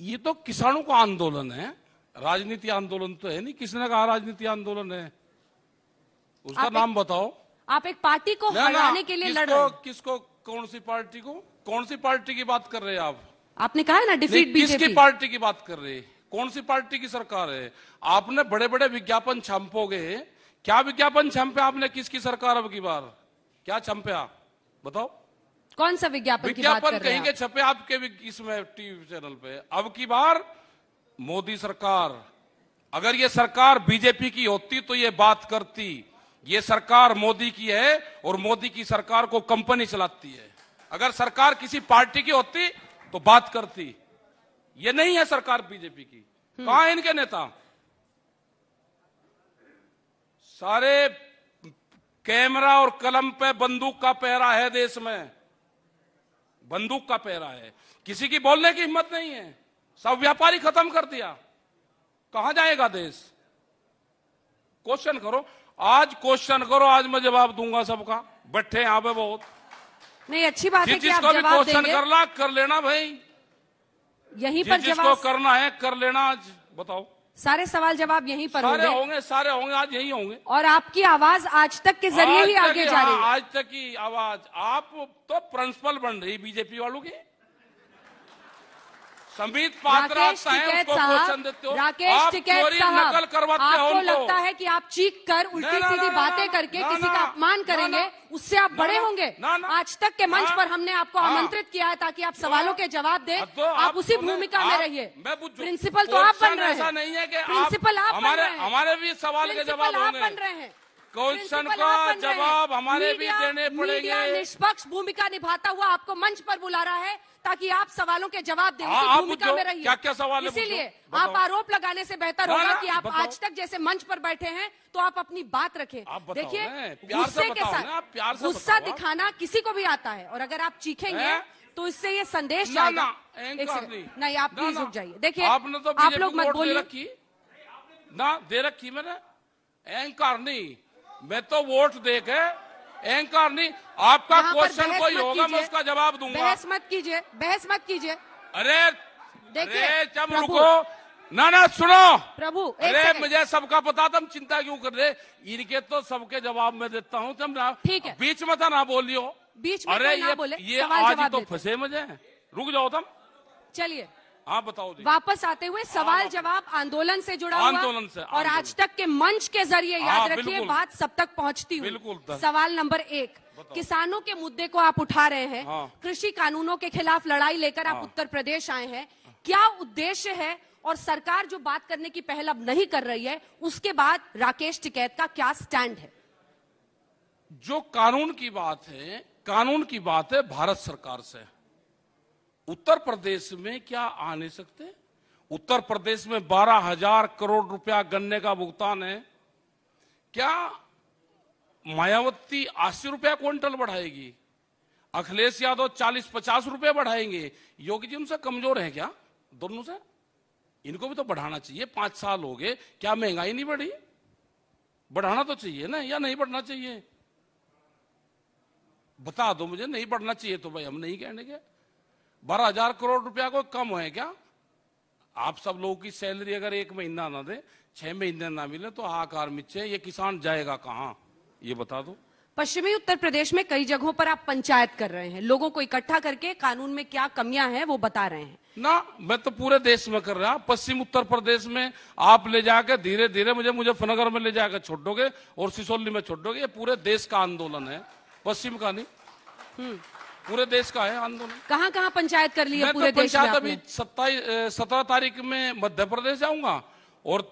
ये तो किसानों का आंदोलन है, राजनीति आंदोलन तो है नहीं। किसने कहा राजनीति आंदोलन है? उसका नाम बताओ। आप एक पार्टी को हराने के लिए लड़ रहे हैं। किसको? कौन सी पार्टी को? कौन सी पार्टी की बात कर रहे हैं आप? आपने कहा है ना डिफीट बीजेपी। किसकी पार्टी की बात कर रहे हैं? कौन सी पार्टी की सरकार है? आपने बड़े बड़े विज्ञापन छापोगे, क्या विज्ञापन छापे आपने? किसकी सरकार अब की बार क्या छापा बताओ? कौन सा विज्ञापन की बात कर रहे हैं? कहीं के छपे आपके इसमें टीवी चैनल पे। अब की बार मोदी सरकार, अगर ये सरकार बीजेपी की होती तो ये बात करती। ये सरकार मोदी की है और मोदी की सरकार को कंपनी चलाती है। अगर सरकार किसी पार्टी की होती तो बात करती। ये नहीं है सरकार बीजेपी की। कहां है इनके नेता? सारे कैमरा और कलम पे बंदूक का पहरा है देश में, बंदूक का पहरा है। किसी की बोलने की हिम्मत नहीं है। सब व्यापारी खत्म कर दिया। कहां जाएगा देश? क्वेश्चन करो, आज क्वेश्चन करो, आज मैं जवाब दूंगा सबका। बैठे यहां पे बहुत नहीं, अच्छी बात है कि आप जिसको भी जवाब क्वेश्चन देंगे। कर लेना भाई, यहीं पर जिसको जवाब करना है कर लेना। आज बताओ, सारे सवाल जवाब यहीं पर सारे होंगे, सारे होंगे, आज यही होंगे। और आपकी आवाज आज तक के जरिए ही आगे जा रही है। आज तक की आवाज। आप तो प्रिंसिपल बन रही बीजेपी वालों की। समीत पात्रा राकेश टिकैत साहब, राकेश टिकैत साहब, आपको लगता है कि आप चीख कर उल्टी सीधी बातें करके किसी का अपमान करेंगे, उससे आप बड़े होंगे? आज तक के मंच पर हमने आपको आमंत्रित किया है ताकि आप सवालों के जवाब दें। आप उसी भूमिका में रहिए। प्रिंसिपल तो आप बन रहे हैं। ऐसा नहीं है कि प्रिंसिपल आप बन रहे हैं। हमारे भी सवाल के जवाब आप बन रहे हैं। क्वेश्चन का जवाब हमारे भी देने पड़ेंगे। निष्पक्ष भूमिका निभाता हुआ आपको मंच पर बुला रहा है ताकि आप सवालों के जवाब दें। उसी भूमिका में रहिए। क्या क्या सवाल है? इसीलिए आप आरोप लगाने से बेहतर होगा कि आप आज तक जैसे मंच पर बैठे हैं तो आप अपनी बात रखें। देखिए, गुस्से के साथ गुस्सा दिखाना किसी को भी आता है, और अगर आप चीखेंगे तो इससे ये संदेश जाएगा। नहीं, आप प्लीज रुक जाइए। देखिए, आप लोग मत बोलिए ना। दे रखी मैंने अहंकार नहीं, मैं तो वोट देके अहंकार नहीं। आपका क्वेश्चन कोई होगा, मैं उसका जवाब दूंगा। बहस मत कीजिए, बहस मत कीजिए। अरे देखिए, जब रुको ना सुनो प्रभु। अरे मुझे सबका पता, तुम चिंता क्यों कर रहे? इनके तो सबके जवाब मैं देता हूँ। तुम ठीक है, बीच में तो ना बोलियो। बीच में अरे ना बोले। ये आज ही तो फंसे मुझे। रुक जाओ तुम। चलिए, आप बताओ। वापस आते हुए सवाल जवाब आंदोलन से जुड़ा हुआ, आंदोलन से, और आज तक के मंच के जरिए याद रखिए बात सब तक पहुंचती हुई। सवाल नंबर 1, किसानों के मुद्दे को आप उठा रहे हैं। कृषि कानूनों के खिलाफ लड़ाई लेकर आप उत्तर प्रदेश आए हैं। क्या उद्देश्य है, और सरकार जो बात करने की पहल अब नहीं कर रही है, उसके बाद राकेश टिकैत का क्या स्टैंड है? जो कानून की बात है, कानून की बात है भारत सरकार से। उत्तर प्रदेश में क्या आ नहीं सकते? उत्तर प्रदेश में 12,000 करोड़ रुपया गन्ने का भुगतान है। क्या मायावती 80 रुपया क्विंटल बढ़ाएगी? अखिलेश यादव 40-50 रुपए बढ़ाएंगे? योगी जी उनसे कमजोर है क्या? दोनों से इनको भी तो बढ़ाना चाहिए। 5 साल हो गए, क्या महंगाई नहीं बढ़ी? बढ़ाना तो चाहिए ना, या नहीं बढ़ना चाहिए? बता दो मुझे। नहीं बढ़ना चाहिए तो भाई हम नहीं कहने के। 12,000 करोड़ रुपया कोई कम है क्या? आप सब लोगों की सैलरी अगर 1 महीना ना दे, 6 महीने ना मिले तो हाहाकार मिचे। ये किसान जाएगा कहां, ये बता दो। पश्चिमी उत्तर प्रदेश में कई जगहों पर आप पंचायत कर रहे हैं, लोगों को इकट्ठा करके कानून में क्या कमियां हैं वो बता रहे हैं ना। मैं तो पूरे देश में कर रहा। पश्चिम उत्तर प्रदेश में आप ले जाकर धीरे धीरे मुझे मुजफ्फरनगर में ले जाकर छोड़ दोगे और सिसोली में छोड़ दोगे। ये पूरे देश का आंदोलन है, पश्चिम का नहीं। पूरे देश का है आंदोलन। कहां कहां पंचायत कर ली है पूरे देश में? अभी 17 तारीख में मध्य प्रदेश जाऊंगा और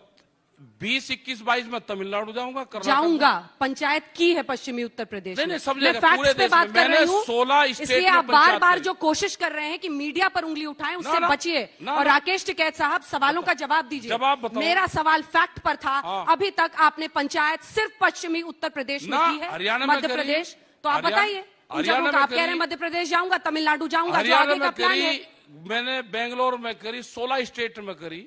20, 21, 22 में तमिलनाडु जाऊंगा। पंचायत की है पश्चिमी उत्तर प्रदेश में। नहीं, सब मैं फैक्ट्स पे बात कर रही हूँ। 16 स्टेट इसलिए आप बार बार जो कोशिश कर रहे हैं कि मीडिया पर उंगली उठाएं, उससे बचिए। और राकेश टिकैत साहब, सवालों का जवाब दीजिए। मेरा सवाल फैक्ट पर था। अभी तक आपने पंचायत सिर्फ पश्चिमी उत्तर प्रदेश में की है, मध्य प्रदेश तो आप बताइए। आप कह रहे हैं मध्य प्रदेश जाऊंगा, तमिलनाडु जाऊंगा, हरियाणा में करी, मैंने बेंगलोर में करी, 16 स्टेट में करी,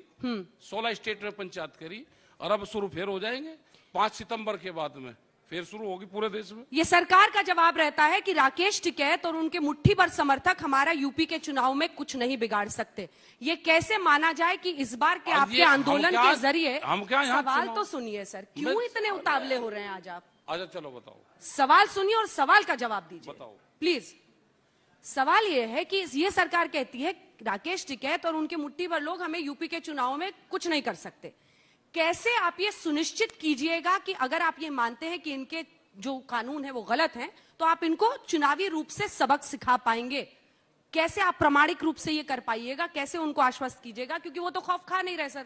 16 स्टेट में पंचायत करी। और अब शुरू फिर हो जाएंगे 5 सितंबर के बाद में। फिर शुरू होगी पूरे देश में। ये सरकार का जवाब रहता है कि राकेश टिकैत और उनके मुट्ठी भर समर्थक हमारा यूपी के चुनाव में कुछ नहीं बिगाड़ सकते। ये कैसे माना जाए कि इस बार के आपके आंदोलन के जरिए सवाल तो सुनिए सर, क्यों इतने उतावले हो रहे हैं आज आप? अच्छा चलो बताओ, सवाल सुनिए और सवाल का जवाब दीजिए, बताओ प्लीज। सवाल ये है कि ये सरकार कहती है राकेश टिकैत और उनके मुट्ठी भर लोग हमें यूपी के चुनाव में कुछ नहीं कर सकते। कैसे आप ये सुनिश्चित कीजिएगा कि अगर आप ये मानते हैं कि इनके जो कानून है वो गलत हैं, तो आप इनको चुनावी रूप से सबक सिखा पाएंगे? कैसे आप प्रामाणिक रूप से ये कर पाइएगा? कैसे उनको आश्वस्त कीजिएगा? क्योंकि वो तो खौफ खा नहीं रहे सर।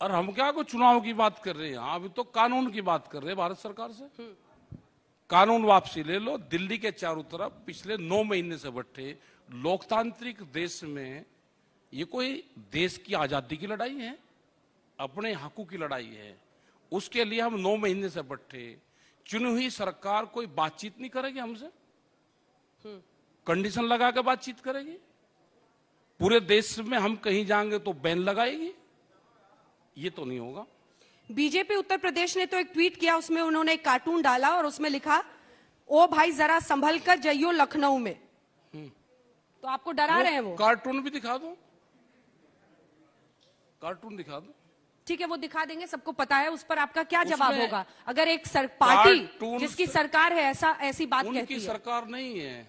और हम क्या को चुनाव की बात कर रहे हैं, अभी तो कानून की बात कर रहे हैं भारत सरकार से। कानून वापसी ले लो। दिल्ली के चारों तरफ पिछले 9 महीने से बैठे लोकतांत्रिक देश में ये कोई देश की आजादी की लड़ाई है, अपने हकों की लड़ाई है। उसके लिए हम 9 महीने से बैठे, चुनी हुई सरकार कोई बातचीत नहीं करेगी हमसे, कंडीशन लगा के बातचीत करेगी। पूरे देश में हम कहीं जाएंगे तो बैन लगाएगी, ये तो नहीं होगा। बीजेपी उत्तर प्रदेश ने तो एक ट्वीट किया, उसमें उन्होंने एक कार्टून डाला और उसमें लिखा, ओ भाई जरा संभल कर जाइयो लखनऊ में। तो आपको डरा रहे हैं वो? कार्टून भी दिखा दो, कार्टून दिखा दो। ठीक है, वो दिखा देंगे, सबको पता है। उस पर आपका क्या जवाब होगा अगर एक पार्टी जिसकी सरकार है ऐसी बात कहती है? उनकी सरकार नहीं है।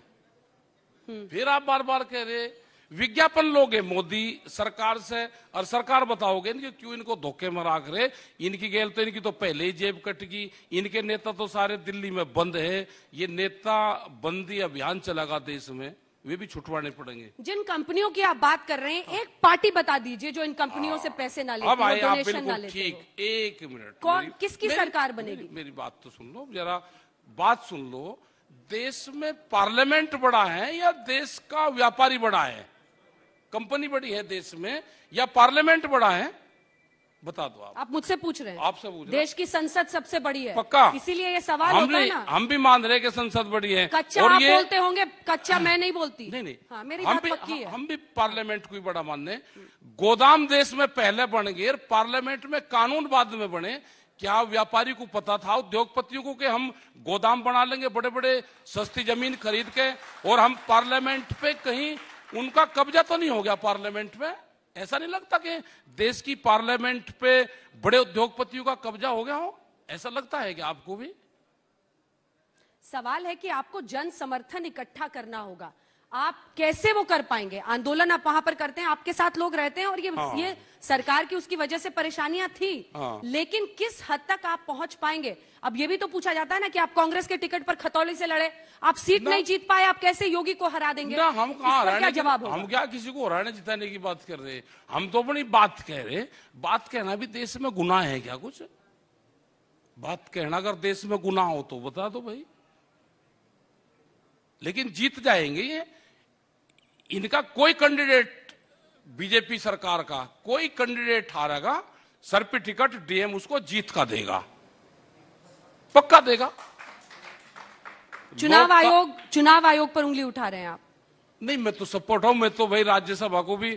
फिर आप बार बार कह रहे विज्ञापन लोगे मोदी सरकार से, और सरकार बताओगे इनके क्यों इनको धोखे में रख रहे। इनकी गेल तो इनकी तो पहले ही जेब कट गई, इनके नेता तो सारे दिल्ली में बंद है। ये नेता बंदी अभियान चलेगा देश में, वे भी छुटवाने पड़ेंगे। जिन कंपनियों की आप बात कर रहे हैं, एक पार्टी बता दीजिए जो इन कंपनियों से पैसे ना लेती हो, डोनेशन ना लेती हो। ठीक, एक मिनट, कौन किसकी सरकार बनेगी? मेरी बात तो सुन लो, जरा बात सुन लो। देश में पार्लियामेंट बड़ा है या देश का व्यापारी बड़ा है? कंपनी बड़ी है देश में या पार्लियामेंट बड़ा है? बता दो। आप मुझसे पूछ रहे हैं? आपसे पूछ रहे। देश की संसद सबसे बड़ी है, पक्का, इसीलिए ये सवाल होता है ना। हम भी मान रहे कि संसद बड़ी है। कच्चा और आप बोलते होंगे, कच्चा मैं नहीं बोलती। नहीं, हाँ, मेरी बात पक्की है। हम भी पार्लियामेंट को बड़ा मानने। गोदाम देश में पहले बन गए, पार्लियामेंट में कानून बाद में बने। क्या व्यापारी को पता था, उद्योगपतियों को, कि हम गोदाम बना लेंगे बड़े बड़े सस्ती जमीन खरीद के, और हम पार्लियामेंट पे कहीं उनका कब्जा तो नहीं हो गया पार्लियामेंट में? ऐसा नहीं लगता कि देश की पार्लियामेंट पे बड़े उद्योगपतियों का कब्जा हो गया हो? ऐसा लगता है कि आपको भी? सवाल है कि आपको जन समर्थन इकट्ठा करना होगा। आप कैसे वो कर पाएंगे? आंदोलन आप वहां पर करते हैं, आपके साथ लोग रहते हैं, और ये सरकार की उसकी वजह से परेशानियां थी। लेकिन किस हद तक आप पहुंच पाएंगे? अब ये भी तो पूछा जाता है ना कि आप कांग्रेस के टिकट पर खतौली से लड़े, आप सीट नहीं जीत पाए, आप कैसे योगी को हरा देंगे? हम कहाँ, क्या जवाब होगा? हम क्या किसी को हराने जिताने की बात कर रहे? हम तो अपनी बात कह रहे। बात कहना भी देश में गुनाह है क्या? कुछ बात कहना अगर देश में गुनाह हो तो बता दो भाई। लेकिन जीत जाएंगे ये। इनका कोई कैंडिडेट, बीजेपी सरकार का कोई कैंडिडेट हारेगा, सर पे टिकट डीएम उसको जीत का देगा, पक्का देगा। चुनाव आयोग पर उंगली उठा रहे हैं आप? नहीं, मैं तो सपोर्ट हूं। मैं तो भाई राज्यसभा को भी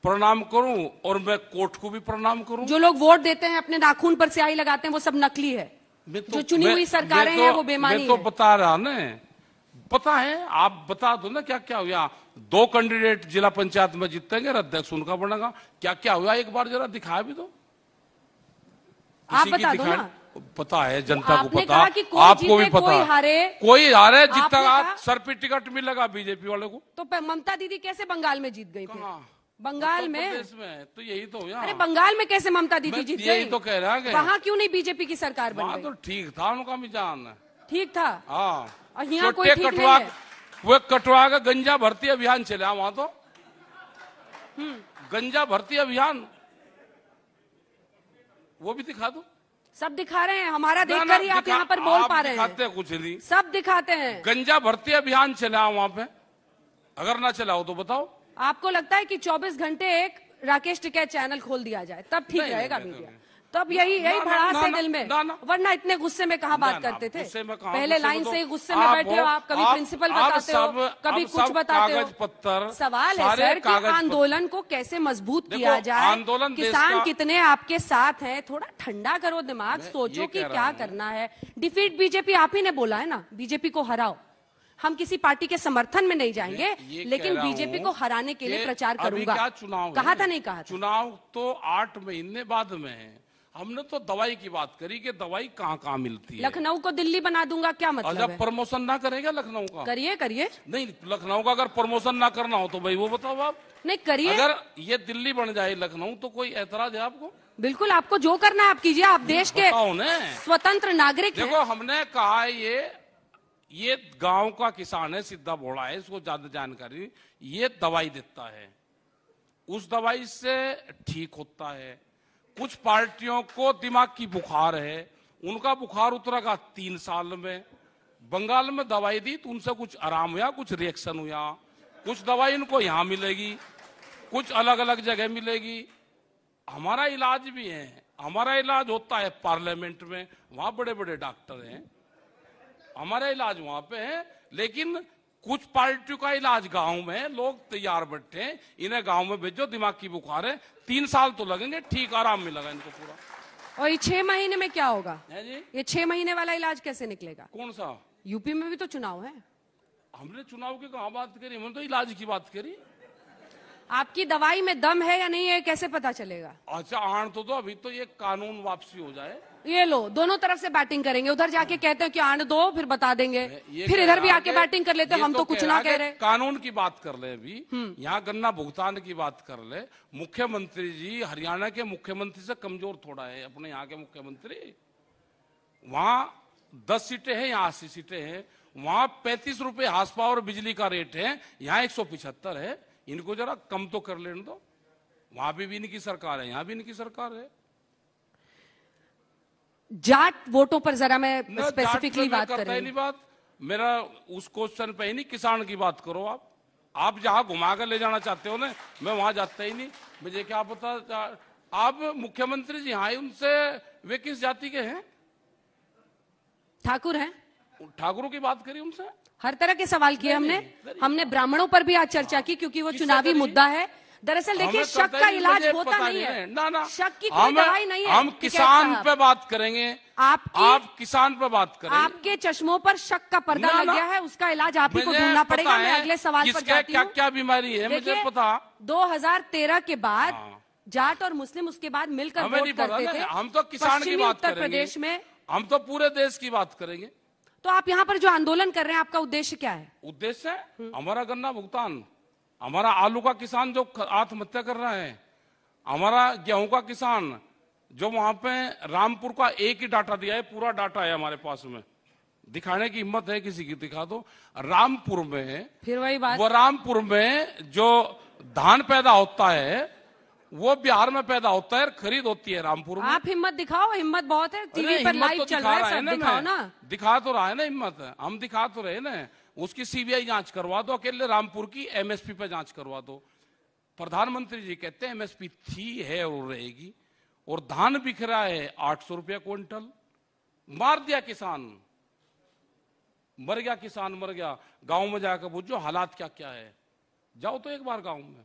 प्रणाम करूं और मैं कोर्ट को भी प्रणाम करूं। जो लोग वोट देते हैं, अपने नाखून पर स्याही लगाते हैं, वो सब नकली है। जो चुनी हुई सरकारें हैं वो बेमानी है। मैं तो बता रहा ना, पता है। आप बता दो ना क्या क्या हुआ। 2 कैंडिडेट जिला पंचायत में जीतेंगे, अध्यक्ष उनका बनेगा। क्या क्या हुआ एक बार जरा दिखा भी दो। आप बता दो ना। पता है जनता को, पता आपको भी पता। कोई हारे जीता, सर पे टिकट मिलेगा बीजेपी वाले को। तो ममता दीदी कैसे बंगाल में जीत गई? बंगाल में तो यही तो हुआ। अरे बंगाल में कैसे ममता दीदी जीत गई? यही तो कह रहा है। वहाँ क्यों नहीं बीजेपी की सरकार बन गई? तो ठीक था उनका मिजान, ठीक था। हाँ, और यहाँ कोई ठीक नहीं है। वो कटवा का गंजा भर्ती अभियान चला वहां तो। गंजा भर्ती अभियान वो भी दिखा दो। सब दिखा रहे हैं, हमारा देखकर ही आप यहाँ पर बोल पा रहे हैं। कुछ नहीं, सब दिखाते हैं। गंजा भर्ती अभियान चला वहां पे, अगर ना चलाओ तो बताओ। आपको लगता है कि 24 घंटे एक राकेश टिकैत चैनल खोल दिया जाए तब ठीक रहेगा मीडिया? तो अब यही भड़ास है दिल में, वरना इतने गुस्से में कहाँ बात करते थे? पहले लाइन से ही गुस्से में बैठे हो आप, कभी प्रिंसिपल बताते हो, कभी कुछ बताते हो। सवाल है सर कि आंदोलन को कैसे मजबूत किया जाए, किसान कितने आपके साथ हैं, थोड़ा ठंडा करो दिमाग, सोचो कि क्या करना है। डिफीट बीजेपी आप ही ने बोला है ना, बीजेपी को हराओ। हम किसी पार्टी के समर्थन में नहीं जाएंगे, लेकिन बीजेपी को हराने के लिए प्रचार करूंगा। क्या चुनाव कहा था नहीं कहा? चुनाव तो 8 महीने बाद में है। हमने तो दवाई की बात करी कि दवाई कहाँ कहाँ मिलती है। लखनऊ को दिल्ली बना दूंगा क्या मतलब है? प्रमोशन ना करेगा लखनऊ का? करिए नहीं, लखनऊ का अगर प्रमोशन ना करना हो तो भाई वो बताओ आप। नहीं करिए, अगर ये दिल्ली बन जाए लखनऊ तो कोई ऐतराज है आपको? बिल्कुल, आपको जो करना है आप कीजिए, आप देश के स्वतंत्र नागरिक हैं। देखो हमने कहा ये गांव का किसान है, सीधा भोड़ा है, इसको ज्यादा जानकारी, ये दवाई देता है, उस दवाई से ठीक होता है। कुछ पार्टियों को दिमाग की बुखार है, उनका बुखार उतरेगा 3 साल में। बंगाल में दवाई दी तो उनसे कुछ आराम हुआ, कुछ रिएक्शन हुआ। कुछ दवाई इनको यहां मिलेगी, कुछ अलग अलग जगह मिलेगी। हमारा इलाज भी है, हमारा इलाज होता है पार्लियामेंट में, वहां बड़े बड़े डॉक्टर हैं, हमारा इलाज वहां पे है। लेकिन कुछ पार्टियों का इलाज गांव में, लोग तैयार बैठे हैं, इन्हें गांव में भेजो, दिमाग की बुखार है, 3 साल तो लगेंगे, ठीक आराम मिलेगा इनको पूरा। और ये 6 महीने में क्या होगा जी? ये 6 महीने वाला इलाज कैसे निकलेगा? कौन सा? यूपी में भी तो चुनाव है। हमने चुनाव की कहाँ बात करी, हमने तो इलाज की बात करी। आपकी दवाई में दम है या नहीं है कैसे पता चलेगा? अच्छा आण तो दो, अभी तो ये कानून वापसी हो जाए। ये लो, दोनों तरफ से बैटिंग करेंगे, उधर जाके कहते हैं कि आण दो, फिर बता देंगे, फिर इधर भी आके बैटिंग कर लेते हैं। हम तो कुछ ना कह रहे। कानून की बात कर ले, अभी यहाँ गन्ना भुगतान की बात कर ले। मुख्यमंत्री जी हरियाणा के मुख्यमंत्री से कमजोर थोड़ा है अपने यहाँ के मुख्यमंत्री। वहां 10 सीटें हैं, यहाँ 80 सीटें हैं। वहां 35 रुपए हाउस पावर बिजली का रेट है, यहाँ 175 है। इनको जरा कम तो कर लेने दो। वहां भी इनकी सरकार है, यहाँ भी इनकी सरकार है। जाट वोटों पर जरा मैं स्पेसिफिकली बात कर रही हूं। मेरा उस क्वेश्चन पे ही नहीं, किसान की बात करो आप जहां घुमा कर ले जाना चाहते हो ना, मैं वहां जाता ही नहीं। मुझे क्या पता आप मुख्यमंत्री जी हाँ, उनसे वे किस जाति के हैं? ठाकुर हैं। ठाकुरों की बात करी उनसे, हर तरह के सवाल किए हमने ब्राह्मणों पर भी आज चर्चा की, क्योंकि वो चुनावी मुद्दा है। दरअसल देखिए, शक का इलाज होता नहीं है, ना शक की कोई दवाई नहीं है। हम किसान पे बात करेंगे, आप किसान पे बात करें। आपके चश्मों पर शक का पर्दा लग गया है, उसका इलाज आप ही को ढूंढना पड़ेगा। मैं अगले सवाल पर जाती हूं। क्या बीमारी है मुझे पता। 2013 के बाद जाट और मुस्लिम उसके बाद मिलकर वोट करते थे। हम तो किसान की बात उत्तर प्रदेश में, हम तो पूरे देश की बात करेंगे। तो आप यहाँ पर जो आंदोलन कर रहे हैं, आपका उद्देश्य क्या है? उद्देश्य है हमारा गन्ना भुगतान, हमारा आलू का किसान जो आत्महत्या कर रहा है, हमारा गेहूं का किसान जो वहां पे रामपुर का एक ही डाटा दिया है, पूरा डाटा है हमारे पास में, दिखाने की हिम्मत है किसी की, दिखा दो। रामपुर में, फिर वही बात, वो रामपुर में जो धान पैदा होता है वो बिहार में पैदा होता है, खरीद होती है रामपुर में। आप हिम्मत दिखाओ, हिम्मत बहुत है, टीवी पर लाइव चल रहा है, सब दिखाओ ना। दिखा तो रहा है ना हिम्मत, हम दिखा तो रहे ना। उसकी सीबीआई जांच करवा दो, अकेले रामपुर की एमएसपी पे जांच करवा दो। प्रधानमंत्री जी कहते हैं एमएसपी थी, है और रहेगी, और धान बिक रहा है 800 रुपया क्विंटल। मार दिया किसान, मर गया किसान, मर गया। गांव में जाकर पूछो हालात क्या क्या है, जाओ तो एक बार गांव में।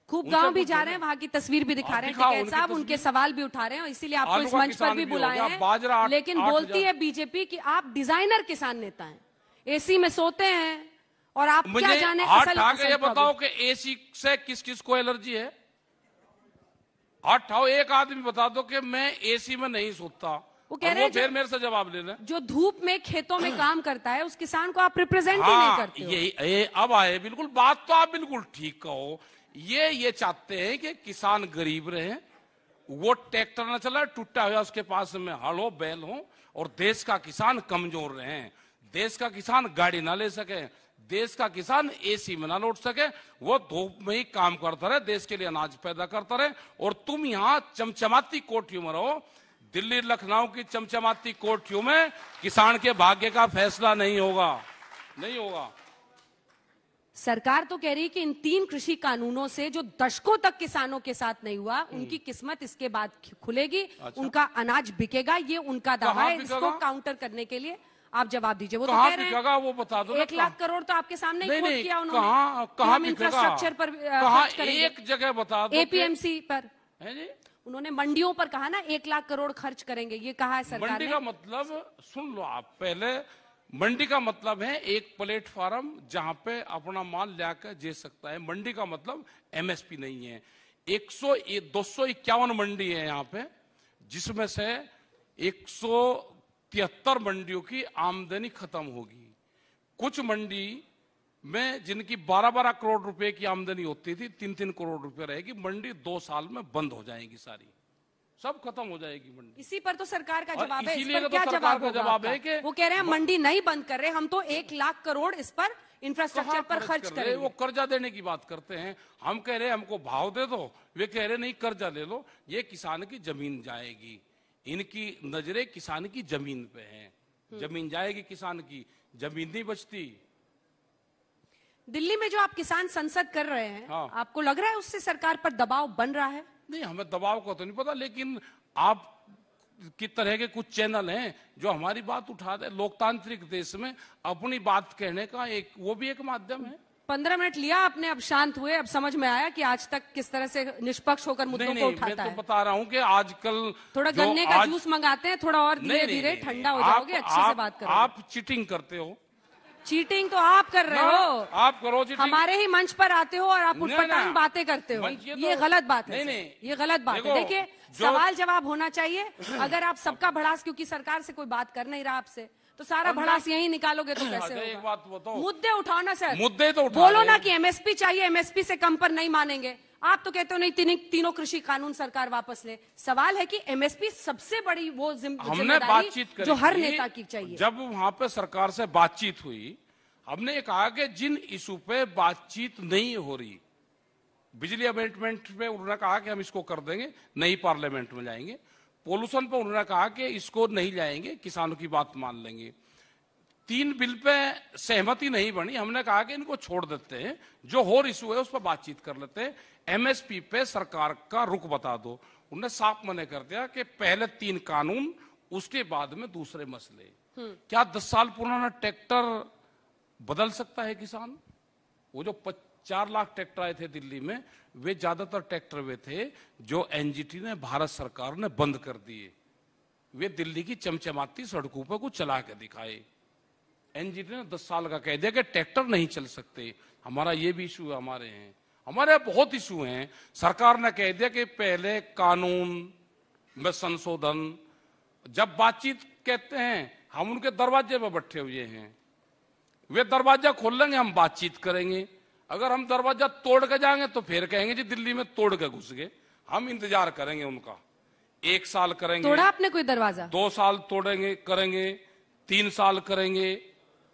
खूब गांव भी जा रहे हैं, वहां की तस्वीर भी दिखा रहे हैं साहब, उनके सवाल भी उठा रहे हैं, इसीलिए आपको इस मंच पर भी बुलाए हैं। लेकिन बोलती है बीजेपी कि आप डिजाइनर किसान नेता हैं, एसी में सोते हैं, और आप क्या जाने असल ये बताओ कि एसी से किस किस को एलर्जी है? हाथ उठाओ, एक आदमी बता दो कि मैं एसी में नहीं सोता। वो कह रहे हैं फिर मेरे से जवाब ले रहे, जो धूप में खेतों में काम करता है उस किसान को आप रिप्रेजेंट ही नहीं करते हो। ये अब आए, बिल्कुल बात तो आप बिल्कुल ठीक कहो। ये चाहते हैं कि किसान गरीब रहे, वो ट्रैक्टर न चला टूटा हुआ उसके पास में हल हो बैल हो, और देश का किसान कमजोर रहे, देश का किसान गाड़ी ना ले सके, देश का किसान एसी में ना लौट सके, वो धूप में ही काम करता रहे, देश के लिए अनाज पैदा करता रहे। और तुम यहाँ चमचमाती कोठियों में रहो, दिल्ली लखनऊ की चमचमाती कोठियों में किसान के भाग्य का फैसला नहीं होगा, नहीं होगा। सरकार तो कह रही है कि इन 3 कृषि कानूनों से जो दशकों तक किसानों के साथ नहीं हुआ, उनकी किस्मत इसके बाद खुलेगी। अच्छा। उनका अनाज बिकेगा, ये उनका दावा है। इसको काउंटर करने के लिए आप जवाब दीजिए। वो तो कह रहे हैं वो बता दो। 1 लाख करोड़ तो आपके सामने ही कोट किया उन्होंने। कहाँ इंफ्रास्ट्रक्चर पर खर्च करेंगे, एक जगह बता दो। एपीएमसी पर है जी, उन्होंने मंडियों पर कहा ना 1 लाख करोड़ खर्च करेंगे, ये कहा है सरकार ने। मंडी का मतलब सुन लो आप पहले। मंडी का मतलब है एक प्लेटफॉर्म जहां पे अपना माल लाकर दे सकता है। मंडी का मतलब एमएसपी नहीं है। 251 मंडी है यहाँ पे, जिसमें से 173 मंडियों की आमदनी खत्म होगी। कुछ मंडी में जिनकी 12-12 करोड़ रुपए की आमदनी होती थी, 3-3 करोड़ रुपए रहेगी। मंडी 2 साल में बंद हो जाएगी, सारी सब खत्म हो जाएगी मंडी। इसी पर तो सरकार का जवाब है। इस इसीलिए पर क्या जवाब है कि वो कह रहे हैं मंडी नहीं बंद कर रहे, हम तो 1 लाख करोड़ इस पर इंफ्रास्ट्रक्चर पर खर्च करेंगे। वो कर्जा देने की बात करते हैं। हम कह रहे हैं हमको भाव दे दो, वे कह रहे नहीं कर्जा ले लो। ये किसान की जमीन जाएगी। इनकी नजरें किसान की जमीन पे हैं। जमीन जाएगी किसान की, जमीन नहीं बचती। दिल्ली में जो आप किसान संसद कर रहे हैं, हाँ। आपको लग रहा है उससे सरकार पर दबाव बन रहा है? नहीं, हमें दबाव का तो नहीं पता, लेकिन आप की तरह के कुछ चैनल हैं जो हमारी बात उठा दे। लोकतांत्रिक देश में अपनी बात कहने का वो भी एक माध्यम है। 15 मिनट लिया आपने, अब शांत हुए, अब समझ में आया कि आज तक किस तरह से निष्पक्ष होकर मुद्दों को उठाता है। मैं तो बता रहा हूँ कि आजकल थोड़ा गन्ने का जूस मंगाते हैं, थोड़ा और धीरे धीरे ठंडा हो जाओगे, अच्छे से बात करो। आप चीटिंग करते हो। चीटिंग तो आप कर रहे हो। आप करो चीटिंग। हमारे ही मंच पर आते हो और आप उठपटांग बातें करते हो। ये गलत बात है। नहीं, ये गलत बात है। देखिए, सवाल जवाब होना चाहिए। अगर आप सबका भड़ास, क्योंकि सरकार से कोई बात कर नहीं रहा आपसे, तो सारा भड़ास यही निकालोगे तो कैसे होगा? एक बात बताओ, मुद्दे उठाओ ना सर। मुद्दे तो बोलो ना कि एमएसपी चाहिए, एमएसपी से कम पर नहीं मानेंगे। आप तो कहते हो नहीं, तीनों कृषि कानून सरकार वापस ले। सवाल है कि एमएसपी सबसे बड़ी वो हमने बातचीत करी जो हर नेता की चाहिए। जब वहां पे सरकार से बातचीत हुई, हमने ये कहा कि जिन इशू पे बातचीत नहीं हो रही, बिजली अमेंडमेंट पे उन्होंने कहा कि हम इसको कर देंगे, नई पार्लियामेंट में जाएंगे। पोल्यूशन पे उन्होंने कहा कि इसको नहीं जाएंगे, किसानों की बात मान लेंगे। 3 बिल पे सहमति नहीं बनी, हमने कहा कि इनको छोड़ देते हैं, जो और इशू है उस पर बातचीत कर लेते हैं। एमएसपी पे सरकार का रुख बता दो। उन्होंने साफ मना कर दिया कि पहले 3 कानून, उसके बाद में दूसरे मसले। क्या 10 साल पुराना ट्रैक्टर बदल सकता है किसान? वो जो 4 लाख ट्रैक्टर आए थे दिल्ली में, वे ज्यादातर ट्रैक्टर वे थे जो एनजीटी ने, भारत सरकार ने बंद कर दिए। वे दिल्ली की चमचमाती सड़कों पर कुछ चला के दिखाए। एनजीटी ने 10 साल का कह दिया कि ट्रैक्टर नहीं चल सकते। हमारा ये भी इशू हमारे हैं, हमारे बहुत इशू हैं। सरकार ने कह दिया कि पहले कानून में संशोधन। जब बातचीत कहते हैं, हम उनके दरवाजे पर बैठे हुए हैं। वे दरवाजा खोल लेंगे, हम बातचीत करेंगे। अगर हम दरवाजा तोड़ के जाएंगे तो फिर कहेंगे जी दिल्ली में तोड़ के घुस गए। हम इंतजार करेंगे उनका। 1 साल करेंगे। तोड़ा आपने कोई दरवाजा? 2 साल तोड़ेंगे, करेंगे, 3 साल करेंगे।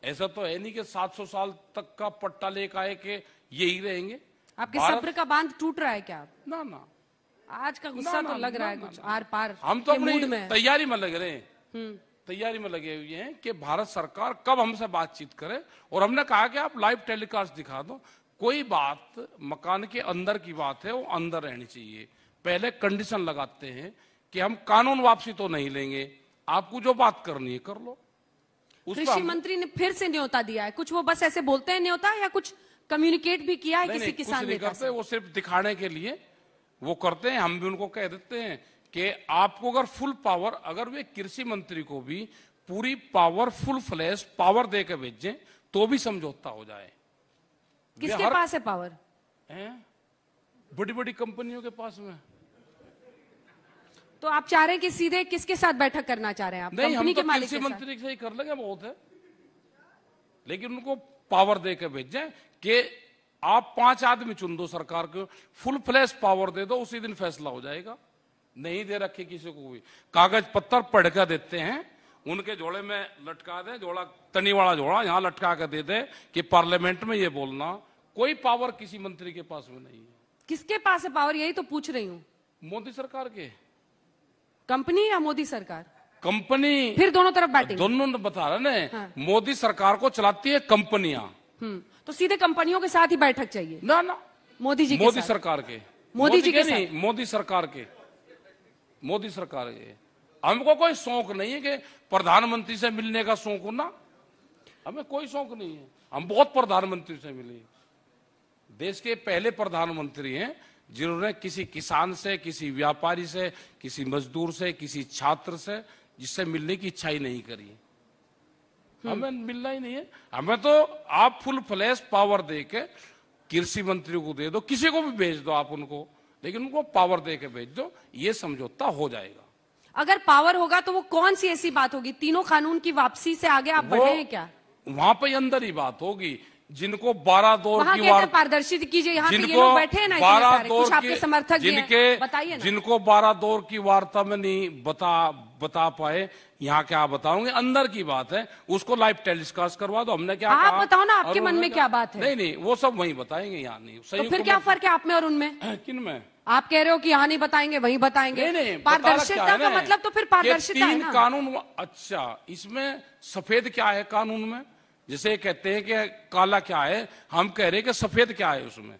ऐसा तो है नहीं कि 700 साल तक का पट्टा लेकर आए के यही रहेंगे। आपके सब्र का बांध टूट रहा है क्या? ना ना, आज का गुस्सा तो लग रहा है कुछ आर पार। हम तो अपनी तैयारी में लग रहे हैं, तैयारी में लगे हुए हैं कि भारत सरकार कब हमसे बातचीत करे। और हमने कहा कि आप लाइव टेलीकास्ट दिखा दो। कोई बात मकान के अंदर की बात है, वो अंदर रहनी चाहिए। पहले कंडीशन लगाते हैं कि हम कानून वापसी तो नहीं लेंगे, आपको जो बात करनी है कर लो। कृषि मंत्री ने फिर से न्योता दिया है। कुछ वो बस ऐसे बोलते हैं न्योता, या कुछ कम्युनिकेट भी किया है किसी किसान नेता से? वो सिर्फ दिखाने के लिए वो करते हैं। हम भी उनको कह देते हैं कि आपको अगर फुल पावर, अगर वे कृषि मंत्री को भी पूरी पावर, फुल फ्लैश पावर दे के भेजें तो भी समझौता हो जाए। किसके पास है पावर? बड़ी बड़ी कंपनियों के पास में। तो आप चाह रहे हैं कि सीधे किसके साथ बैठक करना चाह रहे हैं आप? नहीं, हम तो कृषि मंत्री से ही कर लेंगे, बहुत है। लेकिन उनको पावर दे के भेजें कि आप 5 आदमी चुन दो सरकार को, फुल फ्लैश पावर दे दो, उसी दिन फैसला हो जाएगा। नहीं दे रखे किसी को भी, कागज पत्तर पढ़ कर देते हैं, उनके जोड़े में लटका दे, जोड़ा तनी वाला जोड़ा यहां लटका कर दे दे कि पार्लियामेंट में ये बोलना। कोई पावर किसी मंत्री के पास में नहीं है। किसके पास है पावर, यही तो पूछ रही हूँ। मोदी सरकार के। कंपनी या मोदी सरकार? कंपनी। फिर दोनों तरफ बैठे, दोनों बता रहे ना। हाँ। मोदी सरकार को चलाती है कंपनियां, तो सीधे कंपनियों के साथ ही बैठक चाहिए ना ना, मोदी जी के मोदी साथ। सरकार के, मोदी जी के नहीं, मोदी सरकार के, मोदी सरकार के। हमको कोई शौक नहीं है कि प्रधानमंत्री से मिलने का शौक हो ना, हमें कोई शौक नहीं है। हम बहुत प्रधानमंत्री से मिले, देश के पहले प्रधानमंत्री हैं जिन्होंने किसी किसान से, किसी व्यापारी से, किसी मजदूर से, किसी छात्र से जिससे मिलने की इच्छा ही नहीं करी। हमें मिलना ही नहीं है। हमें तो आप फुल फ्लैश पावर दे के कृषि मंत्री को दे दो, किसी को भी भेज दो आप उनको, लेकिन उनको पावर दे के भेज दो, ये समझौता हो जाएगा। अगर पावर होगा तो वो कौन सी ऐसी बात होगी? तीनों कानून की वापसी से आगे आप बढ़े हैं क्या? वहां पे अंदर ही बात होगी। जिनको 12 दौर की वार्ता, पारदर्शी कीजिए, यहाँ पे ये लोग बैठे हैं ना, 12 दौर कुछ आपके समर्थक बताइए ना। जिनको 12 दौर की वार्ता में नहीं बता पाए, यहाँ क्या बताओगे? अंदर की बात है, उसको लाइव टेलीकास्ट करवा दो। हमने क्या आप कहा? बताओ ना, आपके मन में क्या बात है? नहीं नहीं, वो सब वहीं बताएंगे, यहाँ नहीं। तो फिर क्या फर्क है आप में और उनमें? किन में? आप कह रहे हो कि यहाँ नहीं बताएंगे, वहीं बताएंगे। नहीं, पारदर्शिता का मतलब तो फिर पारदर्शिता है ना। कानून, अच्छा, इसमें सफेद क्या है कानून में? जैसे कहते हैं कि काला क्या है, हम कह रहे हैं कि सफेद क्या है उसमें।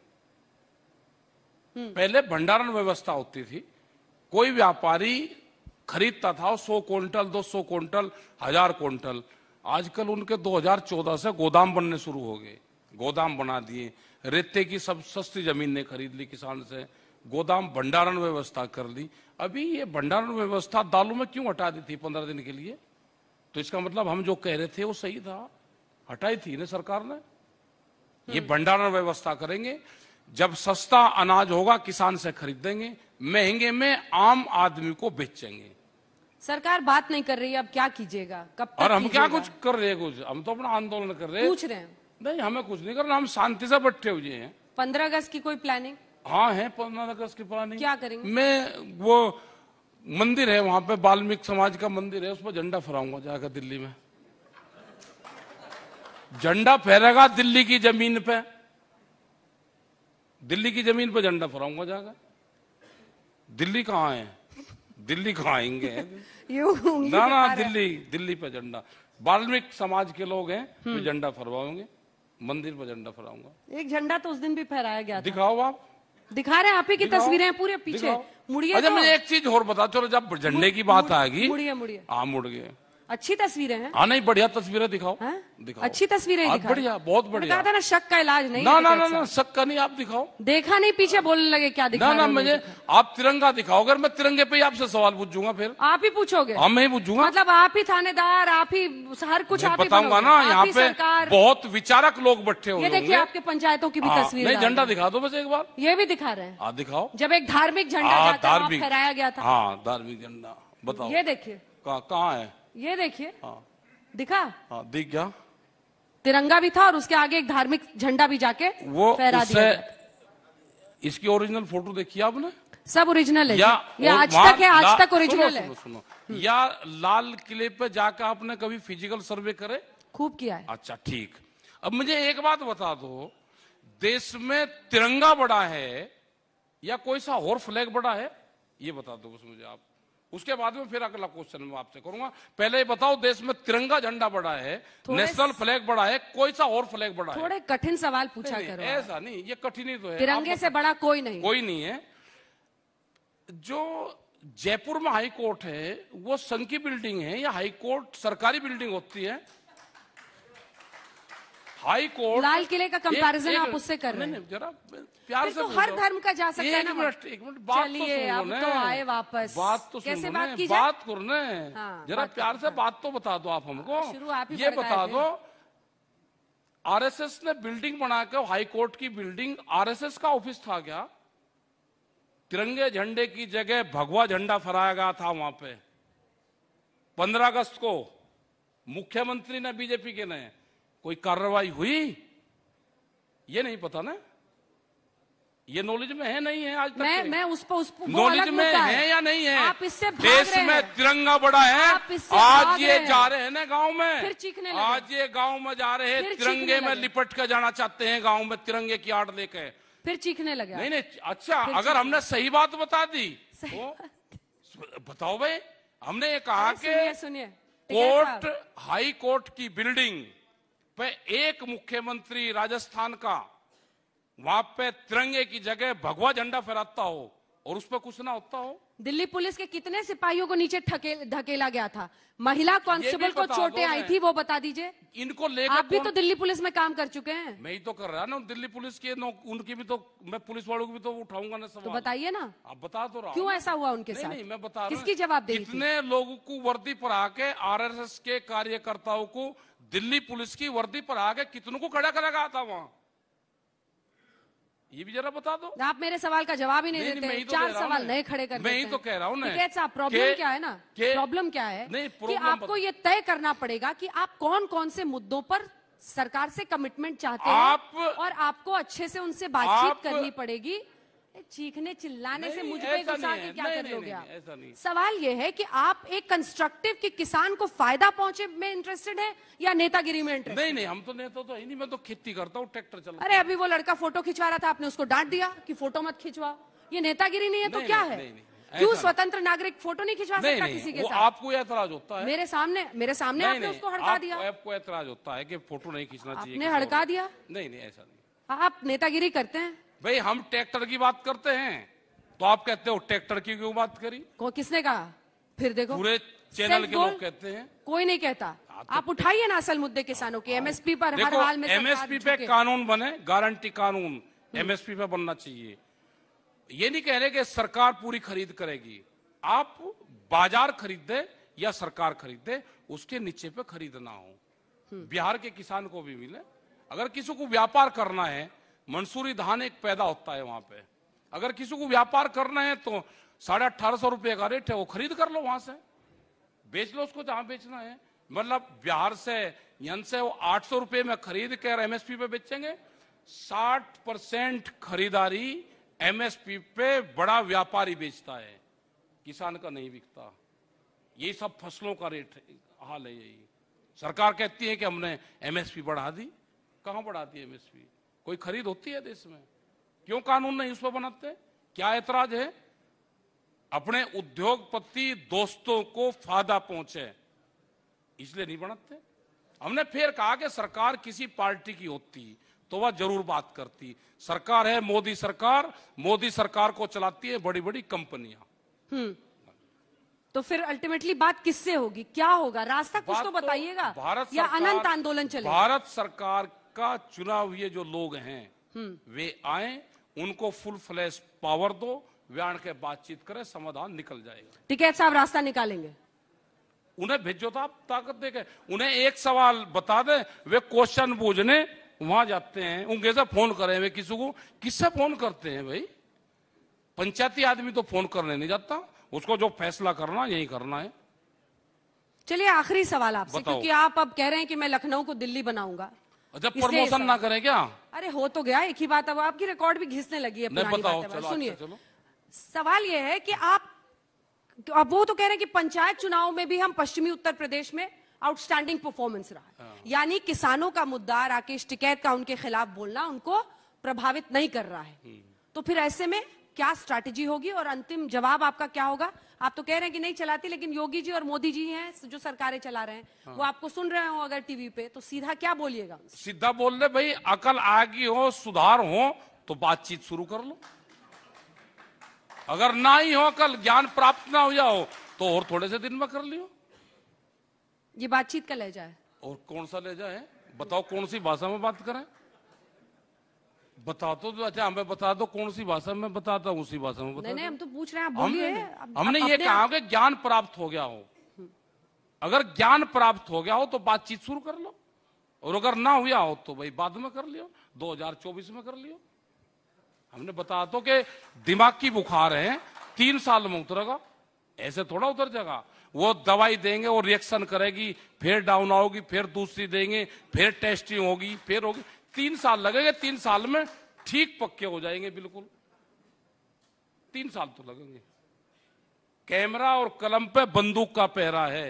पहले भंडारण व्यवस्था होती थी, कोई व्यापारी खरीदता था 100 क्विंटल, 200 क्विंटल, 1000 क्विंटल। आजकल उनके 2014 से गोदाम बनने शुरू हो गए, गोदाम बना दिए। रेते की सब सस्ती जमीन ने खरीद ली किसान से, गोदाम भंडारण व्यवस्था कर ली। अभी ये भंडारण व्यवस्था दालों में क्यों हटा दी थी 15 दिन के लिए? तो इसका मतलब हम जो कह रहे थे वो सही था, हटाई थी ना सरकार ने। ये भंडारण व्यवस्था करेंगे, जब सस्ता अनाज होगा किसान से खरीदेंगे, महंगे में आम आदमी को बेचेंगे। सरकार बात नहीं कर रही है, अब क्या कीजिएगा? कब तक? और हम क्या कुछ कर रहे हैं? कुछ हम तो अपना आंदोलन कर रहे हैं, पूछ रहे हैं। नहीं, हमें कुछ नहीं करना, हम शांति से बैठे हुए हैं। 15 अगस्त की कोई प्लानिंग? हाँ है, 15 अगस्त की प्लानिंग। क्या करेंगे? मैं वो मंदिर है वहां पे, वाल्मीकि समाज का मंदिर है, उस पर झंडा फहराऊंगा जाकर दिल्ली में। झंडा फहरेगा दिल्ली की जमीन पे, दिल्ली की जमीन पे झंडा फहराऊंगा जाकर। दिल्ली कहाँ है? दिल्ली कहाँ आएंगे? ना ना, दिल्ली पे झंडा, वाल्मीकि समाज के लोग हैं, तो झंडा फहराएंगे, मंदिर पर झंडा फहराऊंगा। एक झंडा तो उस दिन भी फहराया गया था। दिखाओ, आप दिखा रहे हैं, आप ही की तस्वीरें हैं पूरे पीछे। मुड़िए। अच्छा, मुझे एक चीज और बता, चलो जब झंडे की बात आएगी। मुड़िए। हाँ, मुड़ गए। अच्छी तस्वीरें हैं। हाँ, नहीं, बढ़िया तस्वीरें दिखाओ। दिखाओ अच्छी तस्वीरें दिखाओ। बढ़िया, बहुत बढ़िया। कहा था ना, शक का इलाज नहीं। ना, शक का नहीं, आप दिखाओ। देखा नहीं, पीछे बोलने लगे क्या दिखा? ना, मुझे आप तिरंगा दिखाओ। अगर मैं तिरंगे पे आपसे सवाल पूछूंगा, फिर आप ही पूछोगे? हाँ, मैं ही पूछूंगा। मतलब आप ही थानेदार, आप ही हर कुछ आप ही बताऊंगा ना। यहाँ पे बहुत विचारक लोग बैठे हुए। ये देखिए, आपके पंचायतों की भी तस्वीर। नहीं, झंडा दिखा दो बस एक बार। ये भी दिखा रहे हैं। दिखाओ। जब एक धार्मिक झंडा फहराया गया था। हाँ, धार्मिक झंडा, बताओ। ये देखिए कहाँ है? ये देखिए, दिखा? हाँ, दिख गया। तिरंगा भी था और उसके आगे एक धार्मिक झंडा भी जाके वो फहरा दिया। इसकी ओरिजिनल फोटो देखी आपने? सब ओरिजिनल है। ये आज तक है, आज तक ओरिजिनल है। सुनो, या लाल किले पे जाकर आपने कभी फिजिकल सर्वे करे? खूब किया है। अच्छा, ठीक। अब मुझे एक बात बता दो, देश में तिरंगा बड़ा है या कोई सा और फ्लैग बड़ा है? ये बता दो बस मुझे आप। उसके बाद में फिर अगला क्वेश्चन मैं आपसे करूंगा। पहले बताओ, देश में तिरंगा झंडा बड़ा है, नेशनल फ्लैग बड़ा है, कोई सा और फ्लैग बड़ा है? थोड़े कठिन सवाल पूछा करो। ऐसा नहीं, ये कठिन ही तो है। तिरंगे से बड़ा कोई नहीं, कोई नहीं है। जो जयपुर में हाई कोर्ट है, वो संघ की बिल्डिंग है या हाई कोर्ट सरकारी बिल्डिंग होती है? हाई कोर्ट, लाल किले का कंपैरिजन आप उससे कर रहे हैं। जरा प्यार से तो हर धर्म का जा सकता है ना। एक मिनट बात चलिए, अब तो आए वापस। बात तो कैसे सुनो, बात की जाए? बात करने। जरा प्यार से बात तो बता दो आप हमको। ये बता दो, आरएसएस ने बिल्डिंग बनाकर, हाई कोर्ट की बिल्डिंग आरएसएस का ऑफिस था क्या? तिरंगे झंडे की जगह भगवा झंडा फहराया गया था वहां पे 15 अगस्त को। मुख्यमंत्री ने, बीजेपी के ने, कोई कार्रवाई हुई? ये नहीं पता ना, ये नॉलेज में है नहीं है आज तक? मैं उस पर नॉलेज में है या नहीं है? आप इससे भाग देश रहे में हैं। तिरंगा बड़ा है। आज ये जा रहे हैं ना गांव में, फिर चीखने लगे। आज ये गांव में जा रहे हैं, तिरंगे में लिपट कर जाना चाहते हैं गांव में, तिरंगे की आड़ लेके, फिर चीखने लगे। नहीं, अच्छा, अगर हमने सही बात बता दी तो बताओ भाई। हमने ये कहा कि सुनिए, कोर्ट, हाई कोर्ट की बिल्डिंग पे एक मुख्यमंत्री राजस्थान का वहां पे तिरंगे की जगह भगवा झंडा फहराता हो और उस पर कुछ ना होता हो। दिल्ली पुलिस के कितने सिपाहियों को नीचे धकेला गया था? महिला कांस्टेबल को चोटें आई थी, वो बता दीजिए। इनको लेकर आप भी तो दिल्ली पुलिस में काम कर चुके हैं। मैं ही तो कर रहा ना दिल्ली पुलिस के, उनकी भी तो मैं पुलिस वालों को भी तो उठाऊंगा ना सवाल। तो बताइए ना, आप बता तो रहा क्यों ऐसा हुआ उनके साथ? नहीं, मैं बता रहा हूं। किसकी जवाबदेही? कितने लोगों को वर्दी पर आके आरएसएस के कार्यकर्ताओं को दिल्ली पुलिस की वर्दी पर आके कितनों को खड़ा करा गया था वहां, ये भी जरा बता दो। आप मेरे सवाल का जवाब ही नहीं देते, तो 4 सवाल नए खड़े कर देते हैं। मैं ही तो कह रहा हूँ ना साहब, प्रॉब्लम क्या है ना, प्रॉब्लम क्या है कि आपको ये तय करना पड़ेगा कि आप कौन कौन से मुद्दों पर सरकार से कमिटमेंट चाहते हैं और आपको अच्छे से उनसे बातचीत करनी पड़ेगी। चीखने चिल्लाने से मुझ पे गुस्सा के क्या कर लोगे आप? सवाल ये है कि आप एक कंस्ट्रक्टिव कि किसान को फायदा पहुंचे में इंटरेस्टेड है या नेतागिरी में इंटरेस्टेड? नहीं, हम तो नेता तो ही नहीं, मैं तो खेती करता हूँ, ट्रैक्टर चलाता हूं। अरे अभी वो लड़का फोटो खिंचवा रहा था, आपने उसको डांट दिया कि फोटो मत खिंचवा। ये नेतागिरी नहीं है तो क्या है? क्यों स्वतंत्र नागरिक फोटो नहीं खिंचवा सकता किसी के साथ? आपको एतराज होता है? मेरे सामने आपने उसको हड़का दिया। आपको एतराज होता है कि फोटो नहीं खींचना चाहिए? आपने हड़का दिया? नहीं, ऐसा नहीं। आप नेतागिरी करते हैं? भाई हम ट्रैक्टर की बात करते हैं तो आप कहते हो ट्रैक्टर की क्यों बात करी? किसने कहा? फिर देखो पूरे चैनल के लोग कहते हैं। कोई नहीं कहता। आप उठाइए ना असल मुद्दे किसानों के। एमएसपी पर हर हाल में एमएसपी पे कानून बने, गारंटी कानून एमएसपी पे बनना चाहिए। ये नहीं कह रहे कि सरकार पूरी खरीद करेगी, आप बाजार खरीदे या सरकार खरीदे, उसके नीचे पे खरीदना हो। बिहार के किसान को भी मिले। अगर किसी को व्यापार करना है, मंसूरी धान एक पैदा होता है वहां पे, अगर किसी को व्यापार करना है तो 1850 रुपए का रेट है, वो खरीद कर लो, वहां से बेच लो उसको जहां बेचना है। मतलब बिहार से यहां से वो 800 रुपए में खरीद कर एमएसपी पे बेचेंगे। 60% खरीदारी एमएसपी पे बड़ा व्यापारी बेचता है, किसान का नहीं बिकता। यही सब फसलों का रेट हाल है। यही सरकार कहती है कि हमने एमएसपी बढ़ा दी। कहां बढ़ाती है एमएसपी? कोई खरीद होती है देश में? क्यों कानून नहीं उस पर बनाते? क्या ऐतराज है? अपने उद्योगपति दोस्तों को फायदा पहुंचे इसलिए नहीं बनाते। हमने फिर कहा कि सरकार किसी पार्टी की होती तो वह जरूर बात करती। सरकार है मोदी सरकार, मोदी सरकार को चलाती है बड़ी बड़ी कंपनियां। तो फिर अल्टीमेटली बात किससे होगी? क्या होगा? रास्ता कुछ तो बताइएगा। भारत या अनंत आंदोलन चलेगा? भारत सरकार का चुनाव हुए जो लोग हैं वे आए, उनको फुल फ्लैश पावर दो, वे आन के बातचीत करें, समाधान निकल जाएगा। टिकैत साहब रास्ता निकालेंगे? उन्हें भेजो तो आप ताकत देके। उन्हें एक सवाल बता दें, वे क्वेश्चन पूछने वहां जाते हैं, उनके से फोन करें। वे किसी को किससे फोन करते हैं भाई? पंचायती आदमी तो फोन करने नहीं जाता, उसको जो फैसला करना यही करना है। चलिए आखिरी सवाल आपसे, क्योंकि आप अब कह रहे हैं कि मैं लखनऊ को दिल्ली बनाऊंगा। जब प्रमोशन ना करें क्या? अरे हो तो गया, एक ही बात। अब आपकी रिकॉर्ड भी घिसने लगी है पुरानी बातें। सुनिए, सवाल यह है कि आप अब वो तो कह रहे हैं कि पंचायत चुनाव में भी हम पश्चिमी उत्तर प्रदेश में आउटस्टैंडिंग परफॉर्मेंस रहा, यानी किसानों का मुद्दा राकेश टिकैत का उनके खिलाफ बोलना उनको प्रभावित नहीं कर रहा है। तो फिर ऐसे में क्या स्ट्रैटेजी होगी और अंतिम जवाब आपका क्या होगा? आप तो कह रहे हैं कि नहीं चलाती, लेकिन योगी जी और मोदी जी हैं जो सरकारें चला रहे हैं, वो आपको सुन रहे हो अगर टीवी पे, तो सीधा क्या बोलिएगा? सीधा बोल रहे भाई, अकल आगी हो, सुधार हो तो बातचीत शुरू कर लो। अगर ना ही हो अकल, ज्ञान प्राप्त ना हो जाओ तो और थोड़े से दिन में कर लियो। ये बातचीत का लहजा है। और कौन सा लहजा है? बताओ कौन सी भाषा में बात करें? बता दो। अच्छा हमें बता दो कौन सी भाषा में बताता हूँ, उसी भाषा में बता। नहीं, हम तो पूछ रहे हैं, आप बोलिए। हमने ये कहा कि ज्ञान प्राप्त हो गया हो। अगर ज्ञान प्राप्त हो गया हो तो बातचीत शुरू कर लो, और अगर ना हुआ हो तो भाई बाद में कर लियो, 2024 में कर लियो। हमने बता दो कि दिमाग की बुखार है, 3 साल में उतरेगा, ऐसे थोड़ा उतर जाएगा। वो दवाई देंगे, वो रिएक्शन करेगी, फिर डाउन आओगी, फिर दूसरी देंगे, फिर टेस्टिंग होगी, फिर होगी। 3 साल लगेंगे। 3 साल में ठीक पक्के हो जाएंगे, बिल्कुल 3 साल तो लगेंगे। कैमरा और कलम पे बंदूक का पहरा है,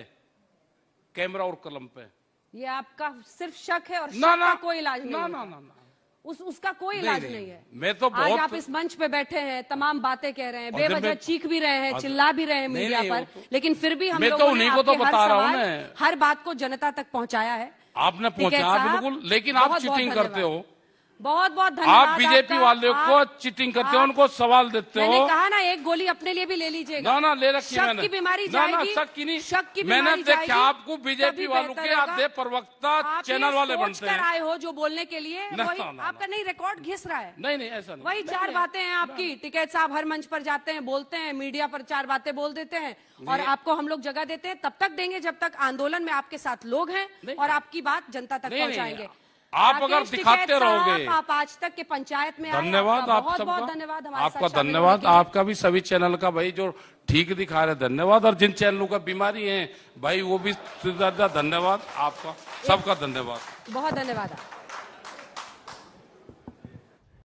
कैमरा और कलम पे। ये आपका सिर्फ शक है और शक का कोई इलाज नहीं है। ना उसका कोई इलाज नहीं है। मैं तो बहुत... आज आप इस मंच पे बैठे हैं, तमाम बातें कह रहे हैं, बेवजह चीख भी रहे हैं, चिल्ला भी रहे हैं मीडिया पर, लेकिन फिर भी हम लोगों ने आपके हर बात को जनता तक पहुंचाया है। आपने पहुंचाया बिल्कुल, लेकिन आप चीटिंग करते हो। बहुत बहुत धन्यवाद। आप बीजेपी वाले को चीटिंग करते हो, उनको सवाल देते हो। मैंने कहा ना, एक गोली अपने लिए भी ले लीजिएगा। ना ले रखी मैंने। शक की बीमारी जाएगी। शक की नहीं, शक की मैंने बीमारी जाएगी। देखा आपको बीजेपी वालों के आधे प्रवक्ता चैनल वाले बनते हैं। आए हो जो बोलने के लिए, वही आपका नहीं रिकॉर्ड घिस रहा है। नहीं ऐसा नहीं। वही 4 बातें हैं आपकी। टिकैत साहब हर मंच पर जाते हैं, बोलते हैं, मीडिया पर 4 बातें बोल देते हैं, और आपको हम लोग जगह देते हैं। तब तक देंगे जब तक आंदोलन में आपके साथ लोग हैं और आपकी बात जनता तक पहुंचाएंगे। आप अगर दिखाते रहोगे। आप आज तक के पंचायत में धन्यवाद आप सबका। बहुत धन्यवाद आपका धन्यवाद, आपका भी, सभी चैनल का भाई जो ठीक दिखा रहे धन्यवाद, और जिन चैनलों का बीमारी है भाई वो भी धन्यवाद आपका, सबका धन्यवाद। बहुत धन्यवाद।